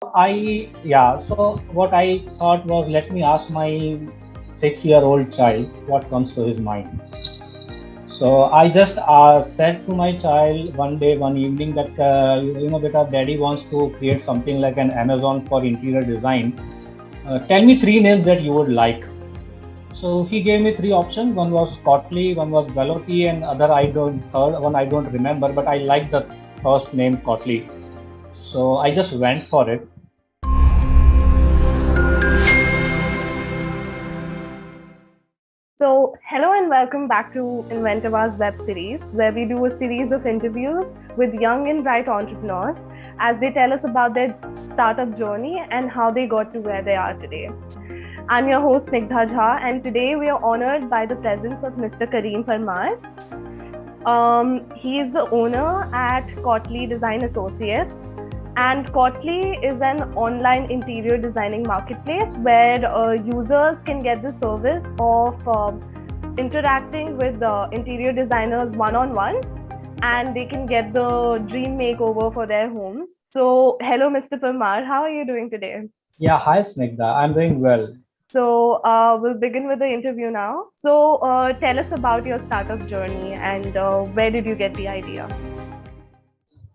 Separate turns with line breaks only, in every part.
So what I thought was, let me ask my 6-year-old child what comes to his mind. So I just said to my child one day, one evening, that beta, daddy wants to create something like an Amazon for interior design. Tell me three names that you would like. So he gave me three options. One was Kotley, one was Veloci, and third one I don't remember, but I like the first name Kotley. So I just went for it.
So, hello and welcome back to Inventiva's web series, where we do a series of interviews with young and bright entrepreneurs as they tell us about their startup journey and how they got to where they are today. I'm your host Snigdha Jha, and today we are honored by the presence of Mr. Kareem Parmar. He is the owner at Kotley Design Associates, and Kotley is an online interior designing marketplace where users can get the service of interacting with the interior designers one-on-one, and they can get the dream makeover for their homes. So, hello, Mr. Parmar, how are you doing today?
Yeah, hi Snigdha. I'm doing well.
So, we'll begin with the interview now. So, tell us about your startup journey and where did you get the idea?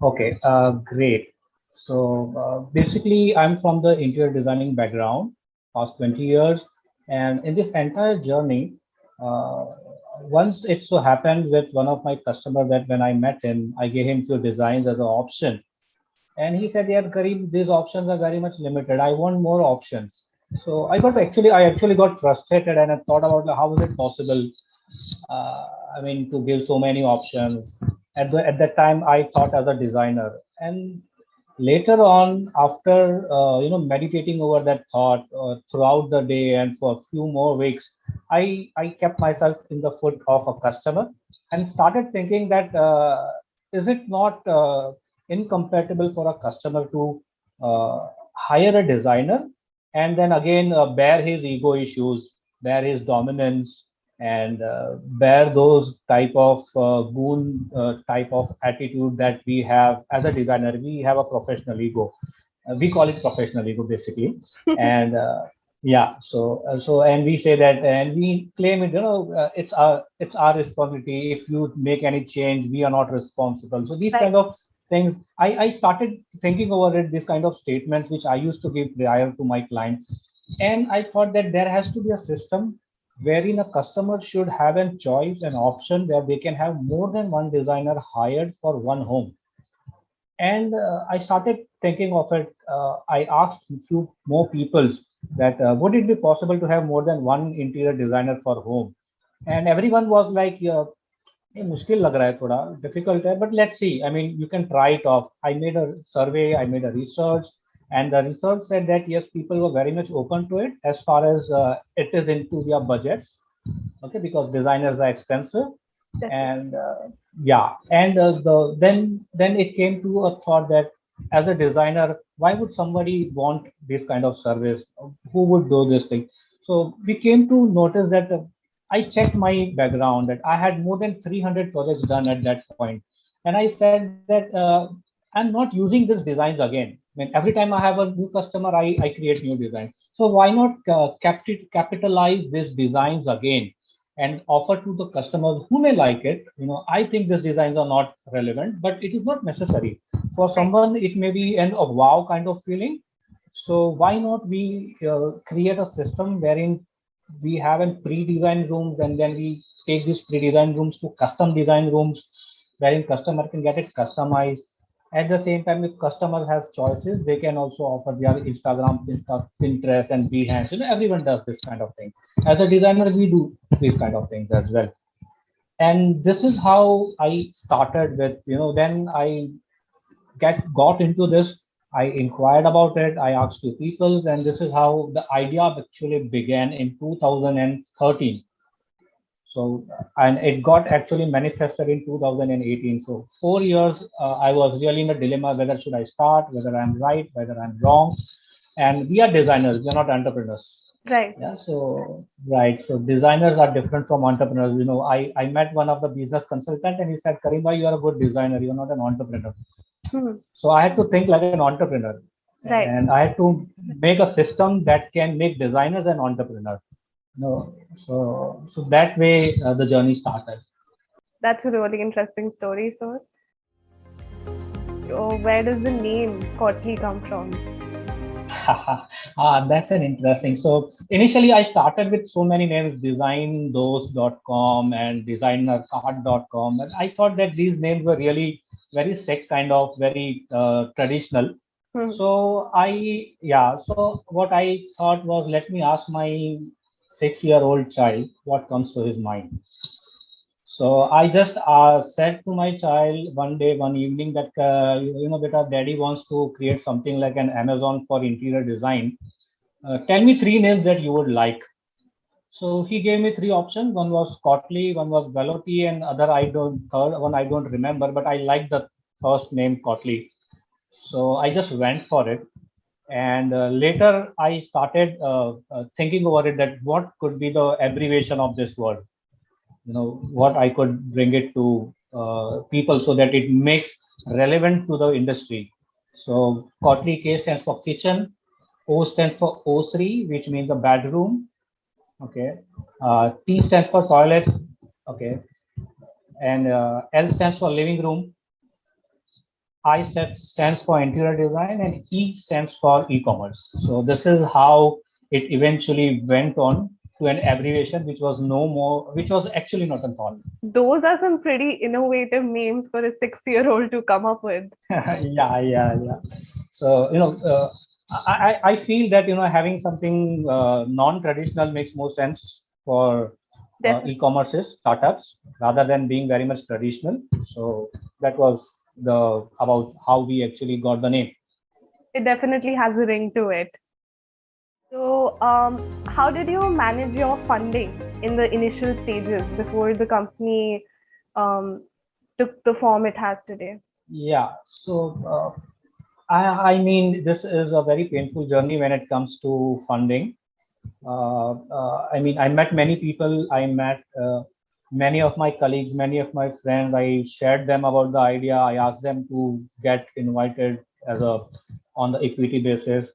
Okay, great. So basically, I'm from the interior designing background, past 20 years, and in this entire journey, uh, once it so happened with one of my customers that when I met him, I gave him few designs as an option, and he said, "Yeah, Kareem, these options are very much limited. I want more options." So I actually got frustrated, and I thought about like, how is it possible? uh, I mean, to give so many options. At that time, I thought as a designer, and later on, after meditating over that thought throughout the day and for a few more weeks, I kept myself in the foot of a customer and started thinking that is it not incompatible for a customer to hire a designer and then again bear his ego issues, bear his dominance, and bear those type of goon type of attitude that we have as a designer. We have a professional ego. We call it professional ego basically, and yeah. So and we say that, and we claim it. It's our responsibility. If you make any change, we are not responsible. So these kind
Right.
of things. I started thinking over it. These kind of statements which I used to give prior to my client, and I thought that there has to be a system wherein a customer should have a choice, an option where they can have more than one designer hired for one home. And I started thinking of it. I asked a few more people that would it be possible to have more than one interior designer for home? And everyone was like, ये मुश्किल लग रहा है थोड़ा difficult है, but let's see. I mean, you can try it off. I made a survey, I made a research, and the research said that yes, people were very much open to it as far as it is into their budgets. Okay, because designers are expensive,
Definitely.
and yeah, and then it came to a thought that as a designer, why would somebody want this kind of service? Who would do this thing? So we came to notice that I checked my background that I had more than 300 projects done at that point, and I said that I'm not using these designs again. I mean, every time I have a new customer, I create new designs. So why not capitalize these designs again and offer to the customers who may like it? I think these designs are not relevant, but it is not necessary. For
Right.
someone, it may be an a wow kind of feeling. So why not we create a system wherein we have a pre-designed rooms and then we take these pre-designed rooms to custom design rooms wherein customer can get it customized. At the same time, if customer has choices, they can also offer their Instagram, Pinterest, and Behance. Everyone does this kind of thing. As a designer, we do these kind of things as well. And this is how I started with. Then I got into this. I inquired about it. I asked few people, and this is how the idea actually began in 2013. So, and it got actually manifested in 2018. So 4 years, I was really in a dilemma whether should I start, whether I'm right, whether I'm wrong. And we are designers, we are not entrepreneurs.
Right.
Yeah, so right. So designers are different from entrepreneurs. I met one of the business consultant and he said, Karimba, you are a good designer, you're not an entrepreneur.
Hmm.
So I had to think like an entrepreneur.
Right.
and I had to make a system that can make designers an entrepreneur. No, so that way the journey started.
That's a really interesting story, sir. Where does the name Kotley come from?
That's an interesting. So initially, I started with so many names, designdos.com and designercard.com. And I thought that these names were really very sick, kind of very traditional. So what I thought was, let me ask my 6-year-old child what comes to his mind. So I just said to my child one day, one evening that, beta, daddy wants to create something like an Amazon for interior design. Tell me 3 names that you would like. So he gave me 3 options. One was Kotley, one was Veloty, and third one I don't remember, but I like the first name Kotley. So I just went for it. And later I started thinking over it that what could be the abbreviation of this word, what I could bring it to people so that it makes relevant to the industry. So Kotley K stands for kitchen, O stands for Osri, which means a bedroom. Okay. T stands for toilets. Okay. And L stands for living room. I stands for interior design, and E stands for e-commerce. So this is how it eventually went on to an abbreviation, which was which was actually not a thought.
Those are some pretty innovative names for a 6-year-old to come up with.
Yeah. So I feel that having something non-traditional makes more sense for e-commerce startups rather than being very much traditional. So that was about how we actually got the name.
It definitely has a ring to it. So, how did you manage your funding in the initial stages before the company took the form it has today?
Yeah. So I mean, this is a very painful journey when it comes to funding. I mean, I met many people. I met many of my colleagues, many of my friends. I shared them about the idea. I asked them to get invited on the equity basis,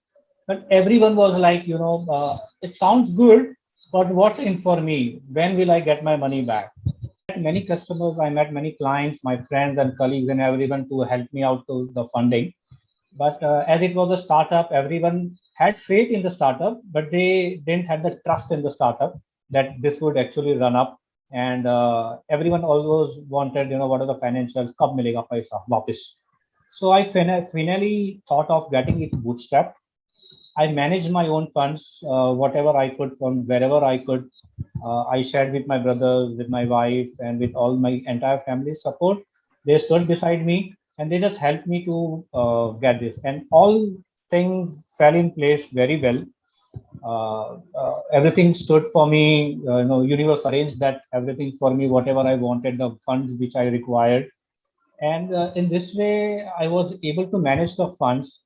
but everyone was like, it sounds good, but what's in for me? When will I get my money back? Many customers, I met many clients, my friends and colleagues, and everyone to help me out to the funding. But as it was a startup, everyone had faith in the startup, but they didn't have the trust in the startup that this would actually run up. And everyone always wanted, what are the financials? Kab milega paisa वापस? So I finally thought of getting it bootstrapped. I managed my own funds, whatever I could from wherever I could. I shared with my brothers, with my wife, and with all my entire family support. They stood beside me and they just helped me to get this. And all things fell in place very well. Everything stood for me. Universe arranged that everything for me, whatever I wanted, the funds which I required. And in this way, I was able to manage the funds,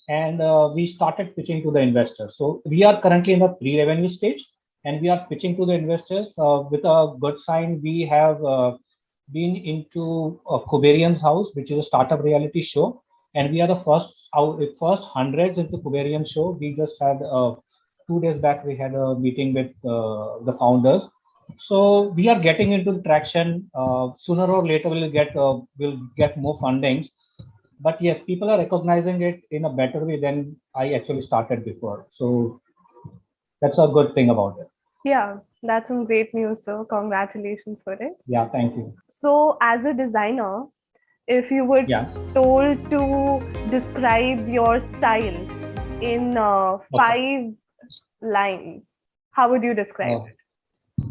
and we started pitching to the investors. So we are currently in the pre-revenue stage, and we are pitching to the investors with a good sign. We have been into Kuberian's house, which is a startup reality show, and we are the first hundreds into Kuberian show. We just had 2 days back. We had a meeting with the founders. So we are getting into traction. Sooner or later, we'll get more fundings. But yes, people are recognizing it in a better way than I actually started before. So that's a good thing about it.
Yeah, that's some great news, sir. Congratulations for it.
Yeah, thank you.
So, as a designer, if you were told to describe your style in 5 lines, how would you describe it?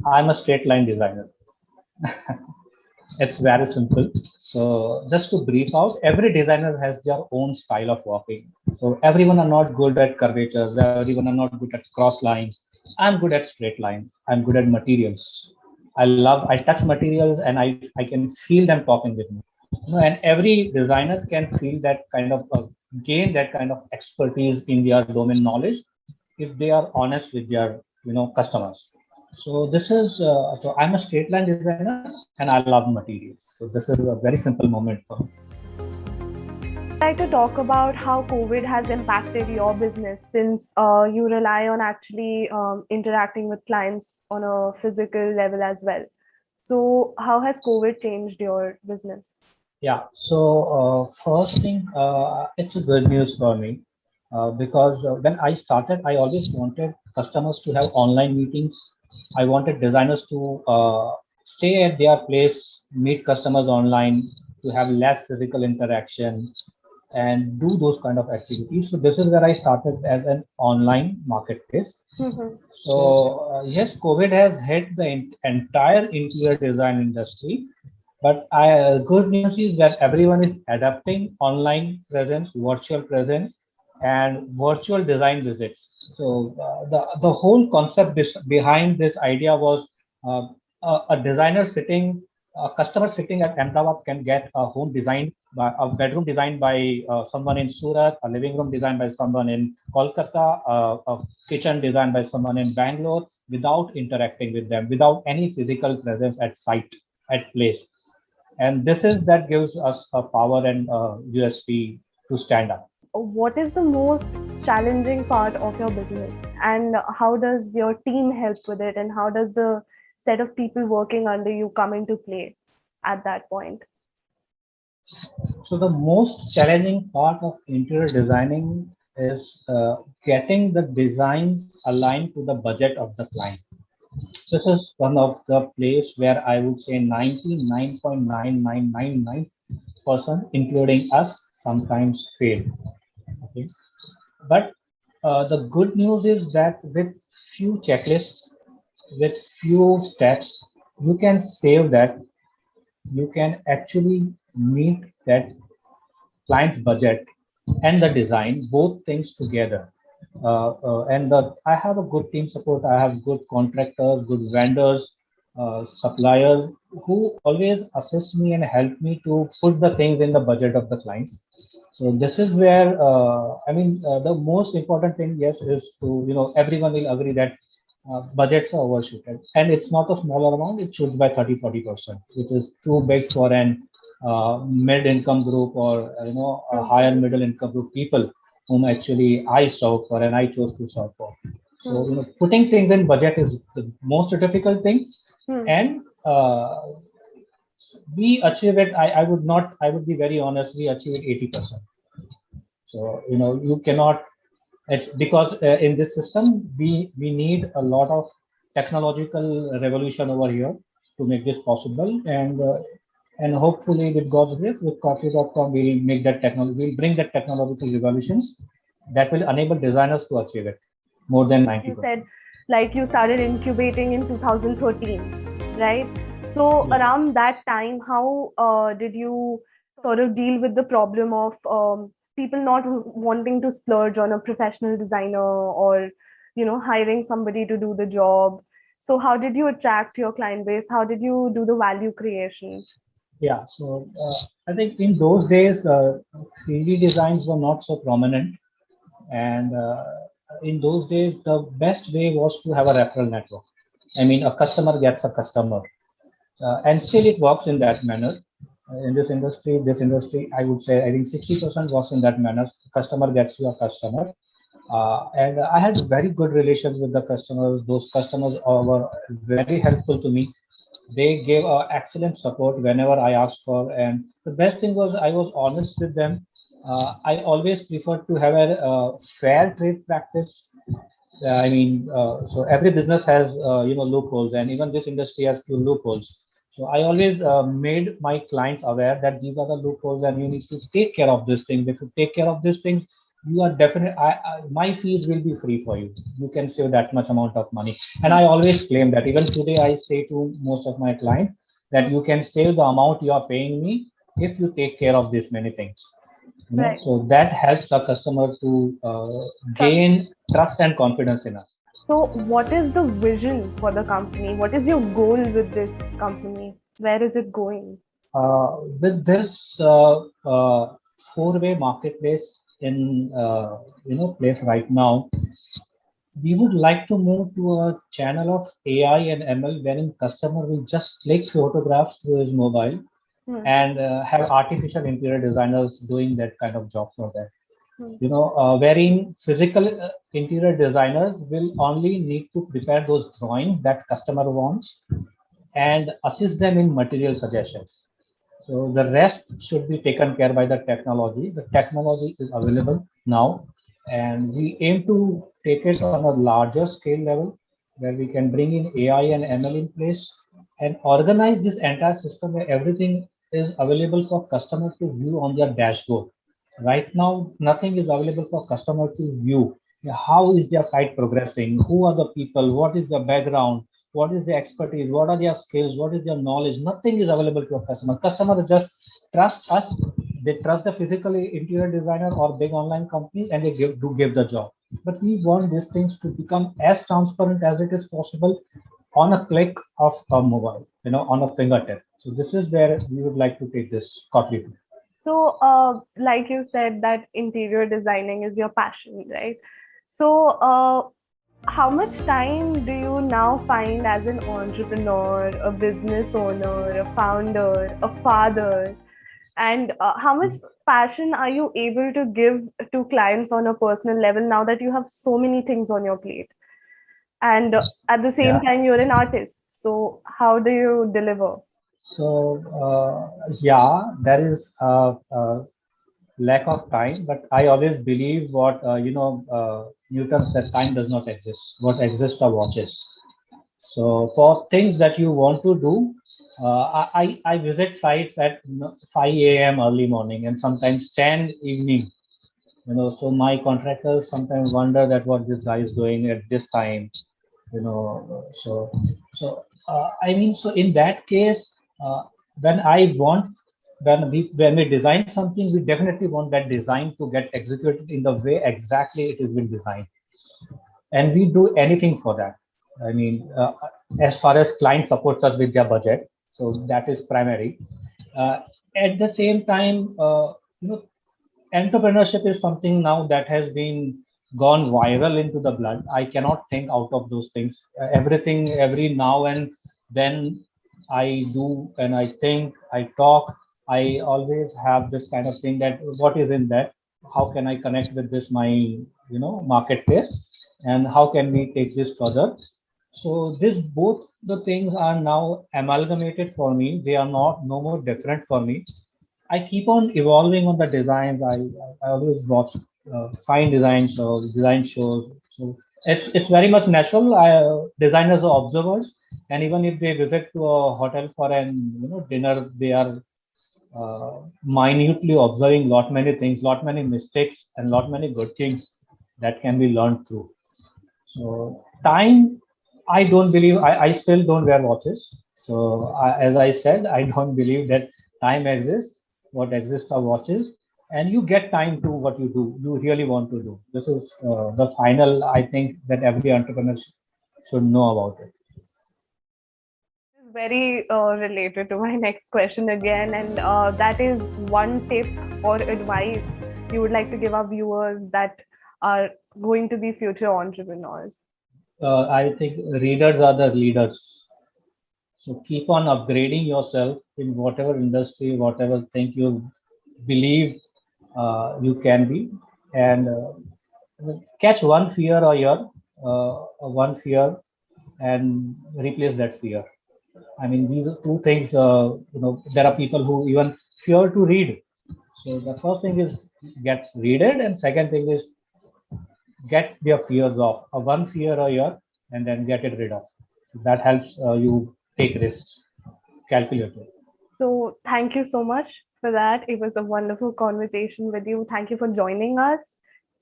I'm a straight line designer. It's very simple. So just to brief out, every designer has their own style of working. So everyone are not good at curvatures. Everyone are not good at cross lines. I'm good at straight lines. I'm good at materials. I touch materials and I can feel them talking with me. And every designer can feel that kind of gain that kind of expertise in their domain knowledge if they are honest with their customers. So this is so I'm a straight line designer and I love materials. So this is a very simple moment for me.
I'd like to talk about how COVID has impacted your business since you rely on actually interacting with clients on a physical level as well. So, how has COVID changed your business?
Yeah. So first thing, it's a good news for me because when I started, I always wanted customers to have online meetings. I wanted designers to stay at their place, meet customers online, to have less physical interaction, and do those kind of activities. So this is where I started as an online marketplace.
Mhm.
So yes, COVID has hit the entire interior design industry, but good news is that everyone is adapting online presence, virtual presence, and virtual design visits. So the whole concept behind this idea was uh, a designer sitting, a customer sitting at Ahmedabad can get a home designed by a bedroom designed by someone in Surat, a living room designed by someone in Kolkata, a kitchen designed by someone in Bangalore, without interacting with them, without any physical presence at site, at place. And this is that gives us a power and USP to stand up.
What is the most challenging part of your business, and how does your team help with it, and how does the set of people working under you come into play at that point?
So the most challenging part of interior designing is getting the designs aligned to the budget of the client. This is one of the place where I would say 99.9999%, including us, sometimes fail. Okay. But the good news is that with few checklists, with few steps, you can save that. You can actually meet that client's budget and the design, both things together. I have a good team support. I have good contractors, good vendors, suppliers who always assist me and help me to put the things in the budget of the clients. So this is where the most important thing, yes, is to everyone will agree that budgets are overshooted, and it's not a smaller amount. It shoots by 30-40%, which is too big for an mid-income group or a higher middle income group people whom actually I serve for and I chose to serve for. So putting things in budget is the most difficult thing,
Hmm.
and we achieve it. I would not. I would be very honest. We achieve it 80%. So you cannot. It's because in this system we need a lot of technological revolution over here to make this possible, and hopefully with God's grace, with Coffee.com, we'll make that technology. We'll bring that technological revolutions that will enable designers to achieve it more than
You
90%.
said like you started incubating in 2013, right? So
Yeah.
around that time, how did you sort of deal with the problem of people not wanting to splurge on a professional designer, or hiring somebody to do the job? So how did you attract your client base? How did you do the value creation?
Yeah. So I think in those days, 3D designs were not so prominent. And in those days, the best way was to have a referral network. I mean, a customer gets a customer, and still it works in that manner. In this industry, I would say I think 60% works in that manner. Customer gets you a customer, and I had very good relations with the customers. Those customers were very helpful to me. They gave excellent support whenever I asked for, and the best thing was I was honest with them. I always prefer to have a fair trade practice. So every business has loopholes, and even this industry has few loopholes. So I always made my clients aware that these are the loopholes, and you need to take care of this thing. If you take care of this thing, you are definitely. My fees will be free for you. You can save that much amount of money, and I always claim that. Even today, I say to most of my clients that you can save the amount you are paying me if you take care of these many things.
Right.
So that helps a customer to
Trust.
gain trust and confidence in us.
So, what is the vision for the company? What is your goal with this company? Where is it going?
With this four-way marketplace in place right now, we would like to move to a channel of AI and ML wherein customer will just click photographs through his mobile, and have artificial interior designers doing that kind of job for them.
Hmm.
Wherein physical interior designers will only need to prepare those drawings that customer wants and assist them in material suggestions. So the rest should be taken care by the technology. The technology is available now, and we aim to take it on a larger scale level where we can bring in AI and ML in place and organize this entire system where everything is available for customer to view on their dashboard. Right now, nothing is available for customer to view. How is their site progressing? Who are the people? What is the background? What is their expertise? What are their skills? What is their knowledge? Nothing is available to a customer. Customer just trust us. They trust the physical interior designer or big online companies, and they give the job. But we want these things to become as transparent as it is possible on a click of a mobile, on a fingertip. So this is where we would like to take this Kotlin.
So, like you said, that interior designing is your passion, right? So, how much time do you now find as an entrepreneur, a business owner, a founder, a father? And how much passion are you able to give to clients on a personal level now that you have so many things on your plate? And at the same time, you're an artist. So, how do you deliver?
So, there is a lack of time, but I always believe what, Newton said, time does not exist. What exists are watches. So for things that you want to do, I visit sites at 5 a.m. early morning and sometimes 10 evening. So my contractors sometimes wonder that what this guy is doing at this time. So in that case, when I want when we design something, we definitely want that design to get executed in the way exactly it has been designed, and we do anything for that. I mean, as far as client supports us with their budget, so that is primary. At the same time, entrepreneurship is something now that has been gone viral into the blood. I cannot think out of those things. Everything, every now and then, I do, and I think, I talk. I always have this kind of thing that what is in that? How can I connect with this my marketplace, and how can we take this further? So this both the things are now amalgamated for me. They are not no more different for me. I keep on evolving on the designs. I always watch fine design shows. So it's very much natural. Designers are observers, and even if they visit to a hotel for an dinner, they are minutely observing lot many things, lot many mistakes, and lot many good things that can be learned through. So time, I don't believe. I still don't wear watches. So as I said, I don't believe that time exists. What exists are watches, and you get time to what you do. You really want to do. This is the final. I think that every entrepreneur should know about it.
Very related to my next question again, and that is one tip or advice you would like to give our viewers that are going to be future entrepreneurs.
I think readers are the leaders. So keep on upgrading yourself in whatever industry, whatever thing you believe you can be, and catch one fear a year, one fear, and replace that fear. I mean, these are two things. There are people who even fear to read. So the first thing is get readed, and second thing is get their fears off. One fear a year, and then get it rid of. So that helps you take risks, calculated.
So thank you so much for that. It was a wonderful conversation with you. Thank you for joining us,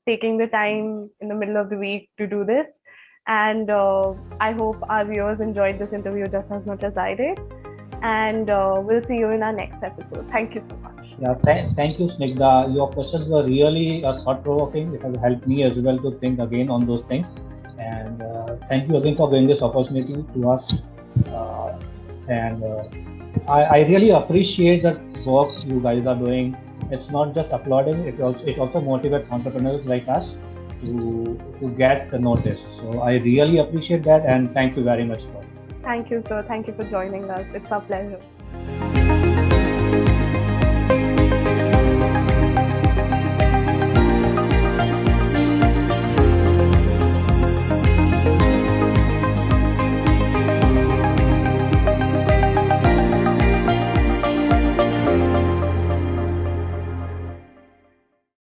taking the time in the middle of the week to do this. And I hope our viewers enjoyed this interview just as much as I did. And we'll see you in our next episode. Thank you so much.
Yeah, thank you, Snigdha. Your questions were really thought-provoking. It has helped me as well to think again on those things. And thank you again for giving this opportunity to us. I really appreciate the work you guys are doing. It's not just applauding; it also motivates entrepreneurs like us to get the notice. So I really appreciate that, and thank you very much for it.
Thank you, sir. Thank you for joining us. It's our pleasure.